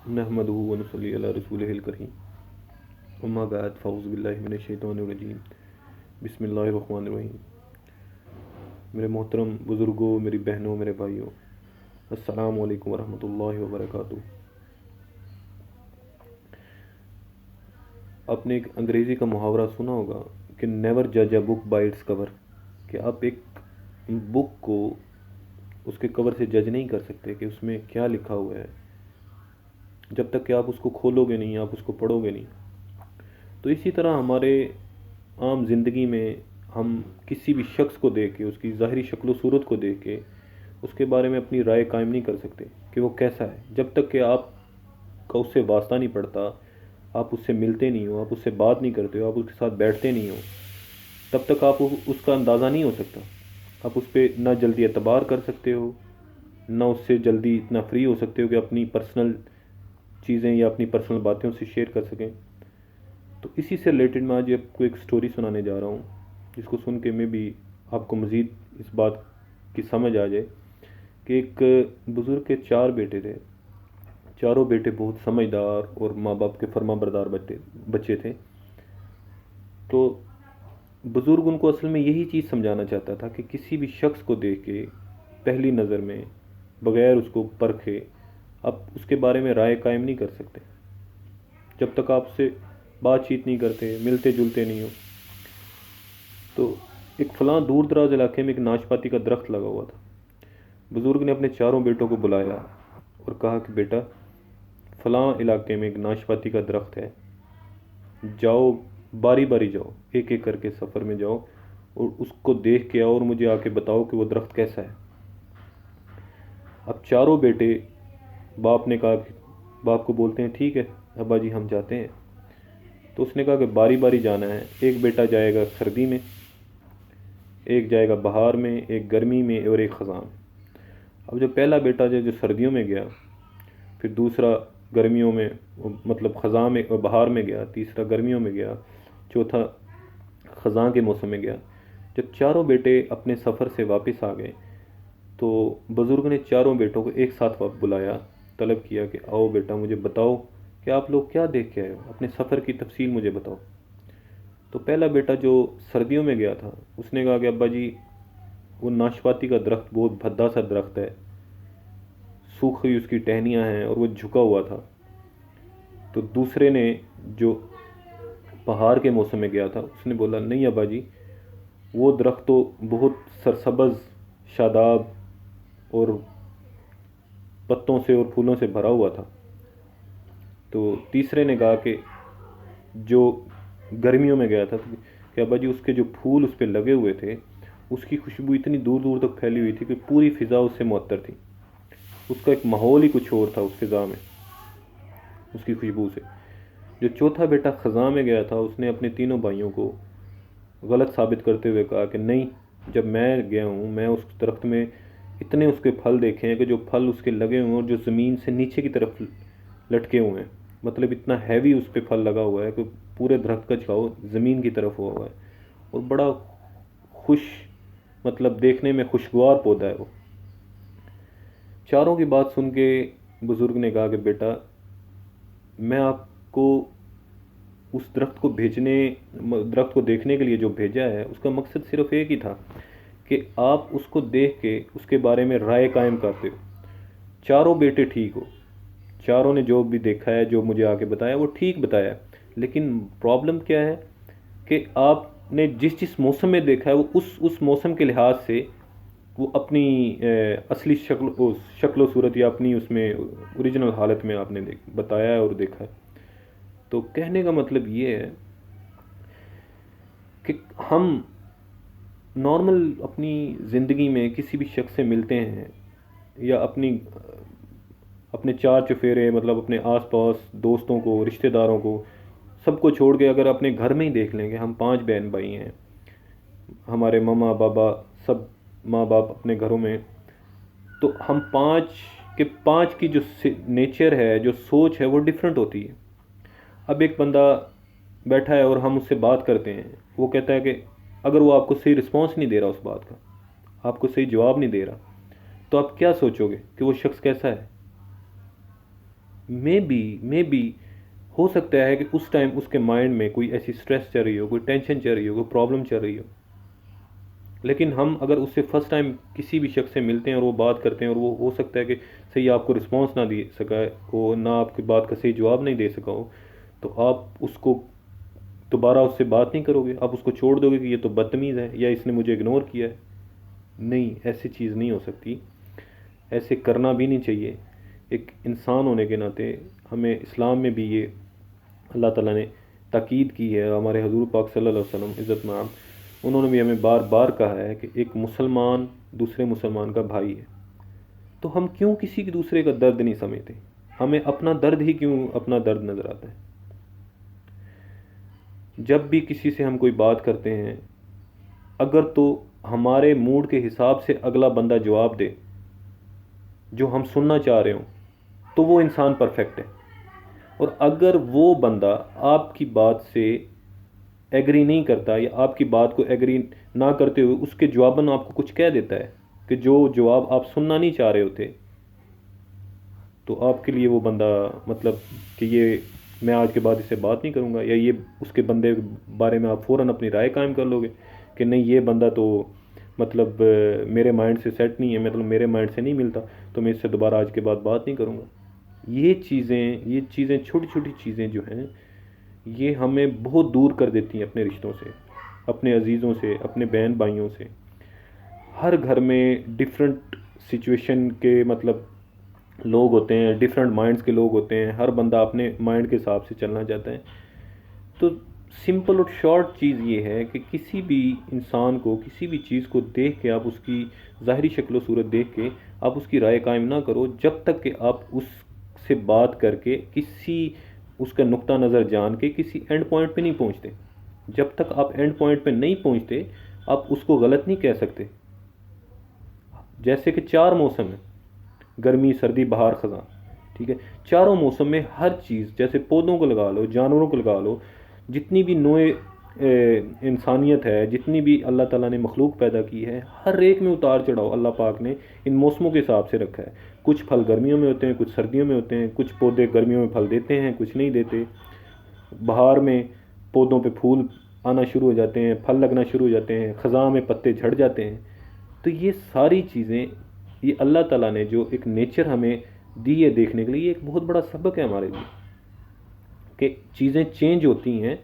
نحمده ونصلي علی رسولہ الکریم اما بعد فاعوذ باللہ من الشیطان الرجیم بسم اللہ الرحمن الرحیم۔ میرے محترم بزرگوں، میری بہنوں، میرے بھائیوں، السلام علیکم ورحمۃ اللہ وبرکاتہ۔ آپ نے ایک انگریزی کا محاورہ سنا ہوگا کہ نیور جج اے بک بائی اٹس کور، کہ آپ ایک بک کو اس کے کور سے جج نہیں کر سکتے کہ اس میں کیا لکھا ہوا ہے جب تک کہ آپ اس کو کھولو گے نہیں، آپ اس کو پڑھو گے نہیں۔ تو اسی طرح ہمارے عام زندگی میں ہم کسی بھی شخص کو دیکھ کے، اس کی ظاہری شکل و صورت کو دیکھ کے اس کے بارے میں اپنی رائے قائم نہیں کر سکتے کہ وہ کیسا ہے، جب تک کہ آپ کا اس سے واسطہ نہیں پڑتا، آپ اس سے ملتے نہیں ہو، آپ اس سے بات نہیں کرتے ہو، آپ اس کے ساتھ بیٹھتے نہیں ہو، تب تک آپ اس کا اندازہ نہیں ہو سکتا۔ آپ اس پہ نہ جلدی اعتبار کر سکتے ہو، نہ اس سے جلدی اتنا فری ہو سکتے ہو کہ اپنی پرسنل چیزیں یا اپنی پرسنل باتیں اسے شیئر کر سکیں۔ تو اسی سے ریلیٹڈ میں آج آپ کو ایک سٹوری سنانے جا رہا ہوں، جس کو سن کے میں بھی آپ کو مزید اس بات کی سمجھ آ جائے کہ ایک بزرگ کے 4 بیٹے تھے۔ چاروں بیٹے بہت سمجھدار اور ماں باپ کے فرما بردار بچے تھے۔ تو بزرگ ان کو اصل میں یہی چیز سمجھانا چاہتا تھا کہ کسی بھی شخص کو دیکھ کے پہلی نظر میں بغیر اس کو پرکھے آپ اس کے بارے میں رائے قائم نہیں کر سکتے جب تک آپ سے بات چیت نہیں کرتے، ملتے جلتے نہیں ہو۔ تو ایک فلاں دور دراز علاقے میں ایک ناشپاتی کا درخت لگا ہوا تھا۔ بزرگ نے اپنے چاروں بیٹوں کو بلایا اور کہا کہ بیٹا، فلاں علاقے میں ایک ناشپاتی کا درخت ہے، جاؤ باری باری جاؤ، ایک ایک کر کے سفر میں جاؤ اور اس کو دیکھ کے آؤ اور مجھے آ کے بتاؤ کہ وہ درخت کیسا ہے۔ اب چاروں بیٹے باپ نے کہا کہ باپ کو بولتے ہیں ٹھیک ہے ابا جی ہم جاتے ہیں۔ تو اس نے کہا کہ باری باری جانا ہے، ایک بیٹا جائے گا سردی میں، ایک جائے گا بہار میں، ایک گرمی میں اور ایک خزاں میں۔ اب جو پہلا بیٹا جو سردیوں میں گیا، پھر دوسرا گرمیوں میں مطلب خزاں میں اور بہار میں گیا، تیسرا گرمیوں میں گیا، چوتھا خزاں کے موسم میں گیا۔ جب چاروں بیٹے اپنے سفر سے واپس آ گئے تو بزرگ نے چاروں بیٹوں کو ایک ساتھ بلایا، طلب کیا کہ آؤ بیٹا مجھے بتاؤ کہ آپ لوگ کیا دیکھ کے آئے ہو، اپنے سفر کی تفصیل مجھے بتاؤ۔ تو پہلا بیٹا جو سردیوں میں گیا تھا اس نے کہا کہ ابا جی وہ ناشپاتی کا درخت بہت بھدا سا درخت ہے، سوکھی اس کی ٹہنیاں ہیں اور وہ جھکا ہوا تھا۔ تو دوسرے نے جو بہار کے موسم میں گیا تھا اس نے بولا نہیں ابا جی وہ درخت تو بہت سرسبز، شاداب اور پتوں سے اور پھولوں سے بھرا ہوا تھا۔ تو تیسرے نے کہا کہ جو گرمیوں میں گیا تھا کہ ابا جی اس کے جو پھول اس پہ لگے ہوئے تھے اس کی خوشبو اتنی دور دور تک پھیلی ہوئی تھی کہ پوری فضا اس سے معطر تھی، اس کا ایک ماحول ہی کچھ اور تھا اس فضا میں، اس کی خوشبو سے۔ جو چوتھا بیٹا خزاں میں گیا تھا اس نے اپنے تینوں بھائیوں کو غلط ثابت کرتے ہوئے کہا کہ نہیں، جب میں گیا ہوں میں اس درخت میں اتنے اس کے پھل دیکھے ہیں کہ جو پھل اس کے لگے ہوئے ہیں اور جو زمین سے نیچے کی طرف لٹکے ہوئے ہیں، مطلب اتنا ہیوی اس پہ پھل لگا ہوا ہے کہ پورے درخت کا جھکاؤ زمین کی طرف ہوا ہوا ہے اور بڑا خوش، مطلب دیکھنے میں خوشگوار پودا ہے وہ۔ چاروں کی بات سن کے بزرگ نے کہا کہ بیٹا میں آپ کو اس درخت کو دیکھنے کے لیے جو بھیجا ہے اس کا مقصد صرف ایک ہی تھا کہ آپ اس کو دیکھ کے اس کے بارے میں رائے قائم کرتے ہو۔ چاروں بیٹے ٹھیک ہو، چاروں نے جو بھی دیکھا ہے، جو مجھے آ کے بتایا وہ ٹھیک بتایا، لیکن پرابلم کیا ہے کہ آپ نے جس موسم میں دیکھا ہے وہ اس موسم کے لحاظ سے وہ اپنی اصلی شکل و صورت یا اپنی اس میں اوریجنل حالت میں آپ نے بتایا ہے اور دیکھا ہے۔ تو کہنے کا مطلب یہ ہے کہ ہم نارمل اپنی زندگی میں کسی بھی شخص سے ملتے ہیں یا اپنے چار چفیرے مطلب اپنے آس پاس دوستوں کو، رشتہ داروں کو، سب کو چھوڑ کے اگر اپنے گھر میں ہی دیکھ لیں گے، ہم 5 بہن بھائی ہیں، ہمارے ماما بابا سب ماں باپ اپنے گھروں میں، تو ہم 5 کی جو نیچر ہے، جو سوچ ہے وہ ڈیفرنٹ ہوتی ہے۔ اب ایک بندہ بیٹھا ہے اور ہم اس سے بات کرتے ہیں، وہ کہتا ہے کہ اگر وہ آپ کو صحیح رسپانس نہیں دے رہا اس بات کا، آپ کو صحیح جواب نہیں دے رہا، تو آپ کیا سوچو گے کہ وہ شخص کیسا ہے؟ میں بھی ہو سکتا ہے کہ اس ٹائم اس کے مائنڈ میں کوئی ایسی سٹریس چل رہی ہو، کوئی ٹینشن چل رہی ہو، کوئی پرابلم چل رہی ہو، لیکن ہم اگر اس سے فرسٹ ٹائم کسی بھی شخص سے ملتے ہیں اور وہ بات کرتے ہیں اور وہ ہو سکتا ہے کہ صحیح آپ کو رسپانس نہ دے سکا ہو، نہ آپ کی بات کا صحیح جواب نہیں دے سکا ہو، تو آپ اس کو دوبارہ اس سے بات نہیں کرو گے، آپ اس کو چھوڑ دو گے کہ یہ تو بدتمیز ہے یا اس نے مجھے اگنور کیا ہے. نہیں، ایسی چیز نہیں ہو سکتی، ایسے کرنا بھی نہیں چاہیے. ایک انسان ہونے کے ناطے ہمیں اسلام میں بھی یہ اللہ تعالیٰ نے تاکید کی ہے. ہمارے حضور پاک صلی اللہ علیہ وسلم عزت مآب، انہوں نے بھی ہمیں بار بار کہا ہے کہ ایک مسلمان دوسرے مسلمان کا بھائی ہے. تو ہم کیوں کسی کی دوسرے کا درد نہیں سمجھتے؟ ہمیں اپنا درد ہی کیوں اپنا درد نظر آتا ہے؟ جب بھی کسی سے ہم کوئی بات کرتے ہیں، اگر تو ہمارے موڈ کے حساب سے اگلا بندہ جواب دے جو ہم سننا چاہ رہے ہوں، تو وہ انسان پرفیکٹ ہے. اور اگر وہ بندہ آپ کی بات سے ایگری نہیں کرتا یا آپ کی بات کو ایگری نہ کرتے ہوئے اس کے جواباً آپ کو کچھ کہہ دیتا ہے کہ جو جواب آپ سننا نہیں چاہ رہے ہوتے، تو آپ کے لیے وہ بندہ مطلب کہ یہ میں آج کے بعد اس سے بات نہیں کروں گا، یا یہ اس کے بندے کے بارے میں آپ فوراً اپنی رائے قائم کر لو گے کہ نہیں یہ بندہ تو مطلب میرے مائنڈ سے سیٹ نہیں ہے، مطلب میرے مائنڈ سے نہیں ملتا، تو میں اس سے دوبارہ آج کے بعد بات نہیں کروں گا. یہ چیزیں چھوٹی چھوٹی چیزیں جو ہیں یہ ہمیں بہت دور کر دیتی ہیں اپنے رشتوں سے، اپنے عزیزوں سے، اپنے بہن بھائیوں سے. ہر گھر میں ڈفرینٹ سچویشن کے مطلب لوگ ہوتے ہیں، ڈفرینٹ مائنڈس کے لوگ ہوتے ہیں، ہر بندہ اپنے مائنڈ کے حساب سے چلنا چاہتا ہے. تو سمپل اور شارٹ چیز یہ ہے کہ کسی بھی انسان کو کسی بھی چیز کو دیکھ کے آپ اس کی ظاہری شکل و صورت دیکھ کے آپ اس کی رائے قائم نہ کرو جب تک کہ آپ اس سے بات کر کے کسی اس کا نقطہ نظر جان کے کسی اینڈ پوائنٹ پہ نہیں پہنچتے. جب تک آپ اینڈ پوائنٹ پہ نہیں پہنچتے آپ اس کو غلط نہیں کہہ سکتے. جیسے کہ 4 موسم ہیں، گرمی، سردی، بہار، خزاں، ٹھیک ہے. چاروں موسم میں ہر چیز، جیسے پودوں کو لگا لو، جانوروں کو لگا لو، جتنی بھی نوع انسانیت ہے، جتنی بھی اللہ تعالیٰ نے مخلوق پیدا کی ہے، ہر ایک میں اتار چڑھاؤ اللہ پاک نے ان موسموں کے حساب سے رکھا ہے. کچھ پھل گرمیوں میں ہوتے ہیں، کچھ سردیوں میں ہوتے ہیں، کچھ پودے گرمیوں میں پھل دیتے ہیں، کچھ نہیں دیتے. بہار میں پودوں پہ پھول آنا شروع ہو جاتے ہیں، پھل لگنا شروع ہو جاتے ہیں، خزاں میں پتے جھڑ جاتے ہیں. تو یہ ساری چیزیں یہ اللہ تعالیٰ نے جو ایک نیچر ہمیں دی ہے دیکھنے کے لیے، یہ ایک بہت بڑا سبق ہے ہمارے لیے کہ چیزیں چینج ہوتی ہیں.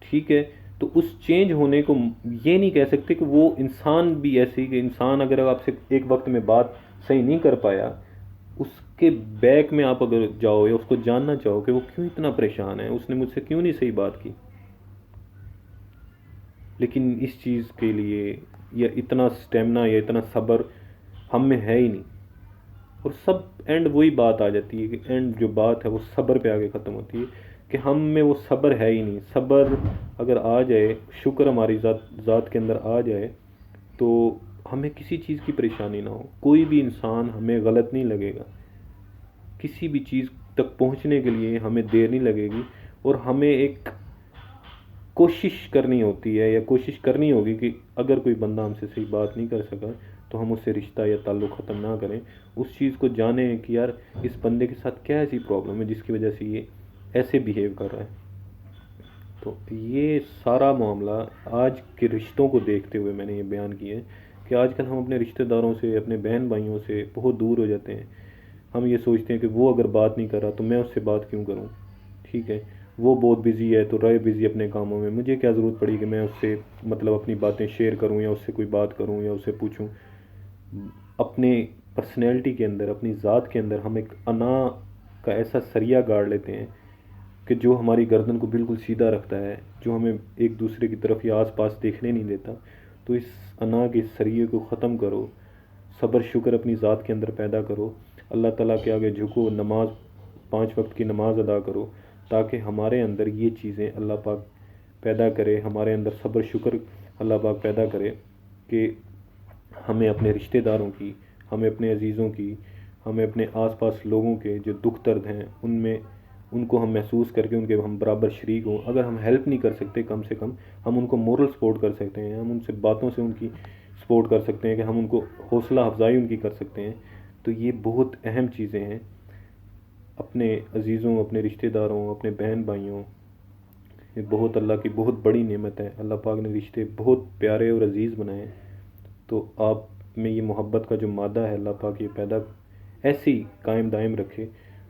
ٹھیک ہے، تو اس چینج ہونے کو یہ نہیں کہہ سکتے کہ وہ انسان بھی ایسے ہی کہ انسان اگر آپ سے ایک وقت میں بات صحیح نہیں کر پایا، اس کے بیک میں آپ اگر جاؤ یا اس کو جاننا چاہو کہ وہ کیوں اتنا پریشان ہے، اس نے مجھ سے کیوں نہیں صحیح بات کی، لیکن اس چیز کے لیے یا اتنا سٹیمنا یا اتنا صبر ہم میں ہے ہی نہیں. اور سب اینڈ وہی بات آ جاتی ہے کہ اینڈ جو بات ہے وہ صبر پہ آگے ختم ہوتی ہے کہ ہم میں وہ صبر ہے ہی نہیں. صبر اگر آ جائے، شکر ہماری ذات کے اندر آ جائے، تو ہمیں کسی چیز کی پریشانی نہ ہو. کوئی بھی انسان ہمیں غلط نہیں لگے گا، کسی بھی چیز تک پہنچنے کے لیے ہمیں دیر نہیں لگے گی. اور ہمیں ایک کوشش کرنی ہوتی ہے یا کوشش کرنی ہوگی کہ اگر کوئی بندہ ہم سے صحیح بات نہیں کر سکا تو ہم اس سے رشتہ یا تعلق ختم نہ کریں. اس چیز کو جانیں کہ یار اس بندے کے ساتھ کیا ایسی پرابلم ہے جس کی وجہ سے یہ ایسے بیہیو کر رہا ہے. تو یہ سارا معاملہ آج کے رشتوں کو دیکھتے ہوئے میں نے یہ بیان کیا ہے کہ آج کل ہم اپنے رشتہ داروں سے، اپنے بہن بھائیوں سے بہت دور ہو جاتے ہیں. ہم یہ سوچتے ہیں کہ وہ اگر بات نہیں کر رہا تو میں اس سے بات کیوں کروں. ٹھیک ہے، وہ بہت بزی ہے تو رہے بزی اپنے کاموں میں، مجھے کیا ضرورت پڑی کہ میں اس سے مطلب اپنی باتیں شیئر کروں یا اس سے کوئی بات کروں یا اس سے پوچھوں. اپنے پرسنالٹی کے اندر، اپنی ذات کے اندر ہم ایک انا کا ایسا سریا گاڑ لیتے ہیں کہ جو ہماری گردن کو بالکل سیدھا رکھتا ہے، جو ہمیں ایک دوسرے کی طرف یا آس پاس دیکھنے نہیں دیتا. تو اس انا کے سریے کو ختم کرو، صبر شکر اپنی ذات کے اندر پیدا کرو، اللہ تعالیٰ کے آگے جھکو، نماز 5 وقت کی نماز ادا کرو، تاکہ ہمارے اندر یہ چیزیں اللہ پاک پیدا کرے، ہمارے اندر صبر شکر اللہ پاک پیدا کرے کہ ہمیں اپنے رشتہ داروں کی، ہمیں اپنے عزیزوں کی، ہمیں اپنے آس پاس لوگوں کے جو دکھ درد ہیں ان کو ہم محسوس کر کے ان کے ہم برابر شریک ہوں. اگر ہم ہیلپ نہیں کر سکتے کم سے کم ہم ان کو مورل سپورٹ کر سکتے ہیں، ہم ان سے باتوں سے ان کی سپورٹ کر سکتے ہیں کہ ہم ان کو حوصلہ افزائی ان کی کر سکتے ہیں. تو یہ بہت اہم چیزیں ہیں. اپنے عزیزوں، اپنے رشتہ داروں، اپنے بہن بھائیوں، یہ بہت اللہ کی بہت بڑی نعمت ہے. اللہ پاک نے رشتے بہت پیارے اور عزیز بنائے ہیں. تو آپ میں یہ محبت کا جو مادہ ہے اللہ پاک یہ پیدا ایسی قائم دائم رکھے.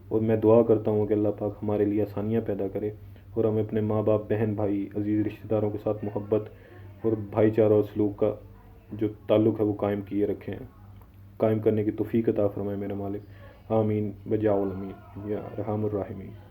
اور میں دعا کرتا ہوں کہ اللہ پاک ہمارے لیے آسانیاں پیدا کرے اور ہمیں اپنے ماں باپ، بہن بھائی، عزیز رشتہ داروں کے ساتھ محبت اور بھائی چارہ اور سلوک کا جو تعلق ہے وہ قائم کیے رکھیں، قائم کرنے کی توفیق عطا فرمائے میرا مالک. آمین بجاء الامین یا ارحم الراحمین.